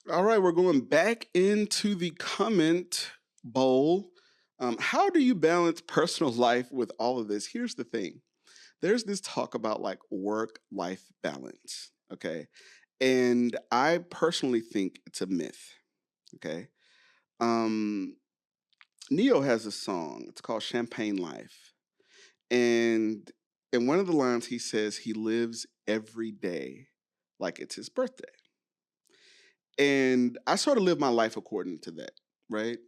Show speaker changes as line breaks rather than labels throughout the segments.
All right, we're going back into the comment bowl. How do you balance personal life with all of this? Here's the thing, there's this talk about like work life balance. Okay. And I personally think it's a myth. Okay. Um, Neo has a song, it's called Champagne Life. And in one of the lines, he says he lives every day like it's his birthday. And I sort of live my life according to that, right?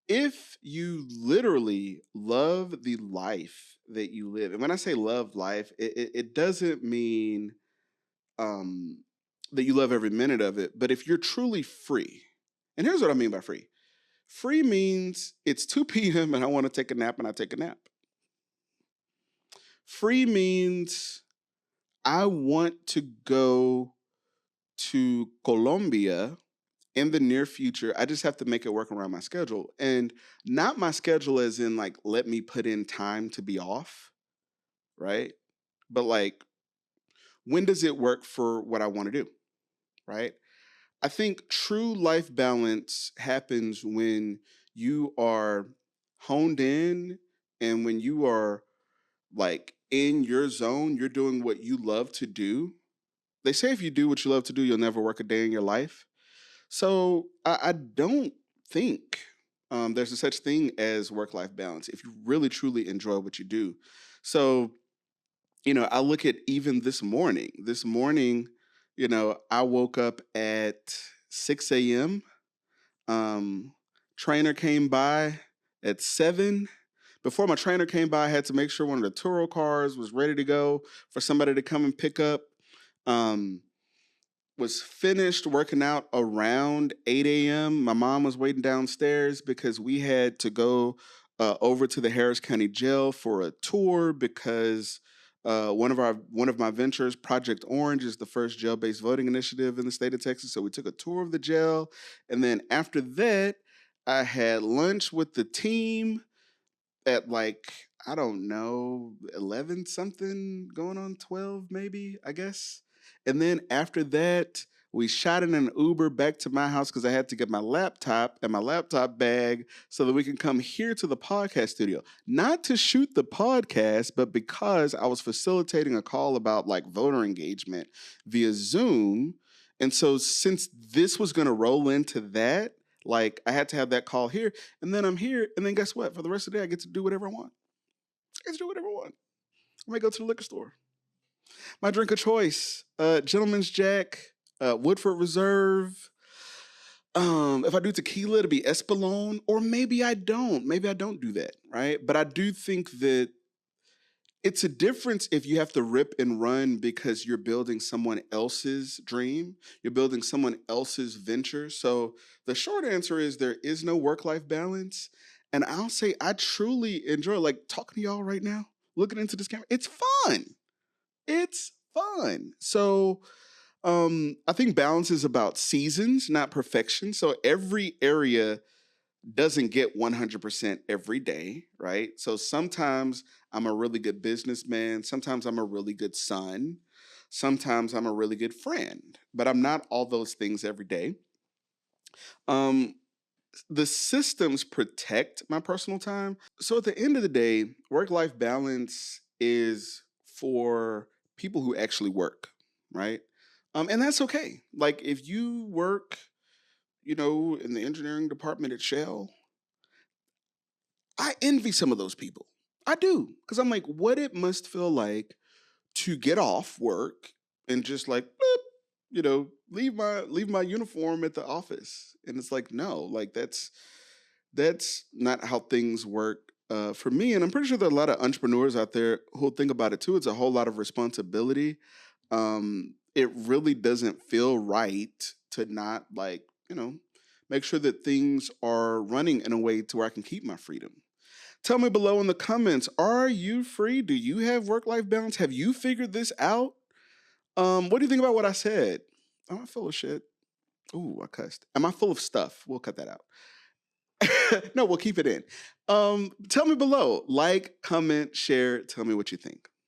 If you literally love the life that you live, and when I say love life, it doesn't mean um, that you love every minute of it, but if you're truly free, and here's what I mean by free, free means it's 2 p.m. and I want to take a nap and I take a nap. Free means I want to go to Colombia in the near future. I just have to make it work around my schedule. And not my schedule as in like, let me put in time to be off, right? But like, when does it work for what I want to do, right? I think true life balance happens when you are honed in and when you are like in your zone, you're doing what you love to do. They say if you do what you love to do, you'll never work a day in your life. So I don't think there's a such thing as work life balance if you really truly enjoy what you do. So, I look at even this morning. This morning, I woke up at 6 a.m. Um, Trainer came by at 7. Before my trainer came by, I had to make sure one of the Turo cars was ready to go for somebody to come and pick up. Um, was finished working out around 8 a.m. My mom was waiting downstairs because we had to go over to the Harris County Jail for a tour because one of my ventures, Project Orange, is the first jail-based voting initiative in the state of Texas. So we took a tour of the jail, and then after that, I had lunch with the team at like, I don't know, 11 something, going on 12 maybe, I guess. And then after that, we shot in an Uber back to my house because I had to get my laptop and my laptop bag so that we can come here to the podcast studio. Not to shoot the podcast, but because I was facilitating a call about like voter engagement via Zoom. And so since this was going to roll into that, like I had to have that call here, and then I'm here, and then guess what? For the rest of the day, I get to do whatever I want. I get to do whatever I want. I might go to the liquor store. My drink of choice, Gentleman's Jack, Woodford Reserve. If I do tequila, it'll be Espolón, or maybe I don't. Maybe I don't do that, right? But I do think that it's a difference if you have to rip and run because you're building someone else's dream, you're building someone else's venture. So the short answer is there is no work-life balance. And I'll say I truly enjoy like talking to y'all right now, looking into this camera. It's fun. It's fun. So I think balance is about seasons, not perfection. So every area doesn't get 100% every day, right? So sometimes I'm a really good businessman, sometimes I'm a really good son, sometimes I'm a really good friend, but I'm not all those things every day. Um, the systems protect my personal time. So at the end of the day, work life balance is for people who actually work, right? And that's okay. Like if you work, in the engineering department at Shell, I envy some of those people. I do. Because I'm like, what it must feel like to get off work and just like, bloop, leave my uniform at the office. And it's like, no, like that's not how things work for me. And I'm pretty sure there are a lot of entrepreneurs out there who'll think about it too. It's a whole lot of responsibility. It really doesn't feel right to not like, make sure that things are running in a way to where I can keep my freedom. Tell me below in the comments, are you free? Do you have work-life balance? Have you figured this out? What do you think about what I said? Am I full of shit? Ooh, I cussed. Am I full of stuff? We'll cut that out. No, we'll keep it in. Tell me below. Like, comment, share. Tell me what you think.